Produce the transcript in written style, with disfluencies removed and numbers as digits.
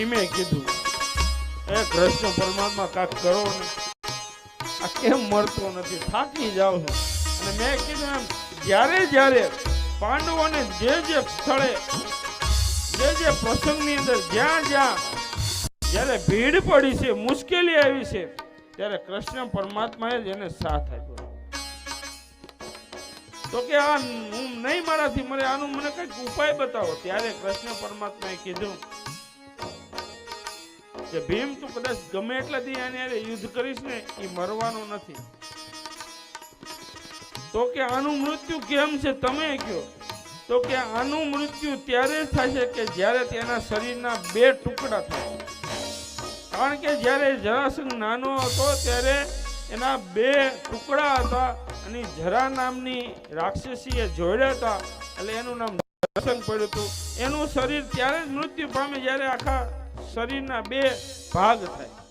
મેં કીધું એ કૃષ્ણ પરમાત્મા કાક કરો ને, આ કેમ મળતો નથી, થાકી જાઉં છું. અને મેં કીધું એમ જ્યારે જ્યારે પાંડવોને જે સ્થળે જે પ્રસંગની અંદર જ્યાં જ્યારે ભીડ પડી છે, મુશ્કેલી આવી છે, ત્યારે કૃષ્ણ પરમાત્માએ જ એને સાથ આપ્યો. તો કે આ નહીં મારાથી મળે, આનું મને કઈક ઉપાય બતાવો. ત્યારે કૃષ્ણ પરમાત્માએ કીધું કે ભીમ, તું કદાચ ગમે એટલા દી આને યુદ્ધ કરીશ ને, એ મરવાનો નથી. તો કે આનું મૃત્યુ કેમ છે તમે કહો. તો કે આનું મૃત્યુ ત્યારે થાય છે કે જ્યારે તેના શરીરના 2 ટુકડા થાય. કારણ કે જ્યારે જરાસંઘ નાનો હતો ત્યારે એના 2 ટુકડા હતા અને જરા નામની રાક્ષસીએ જોડ્યા હતા, એટલે એનું નામ જરાસંઘ પડ્યું હતું. એનું શરીર ત્યારે જ મૃત્યુ પામે જ્યારે આખા શરીરના 2 ભાગ થાય.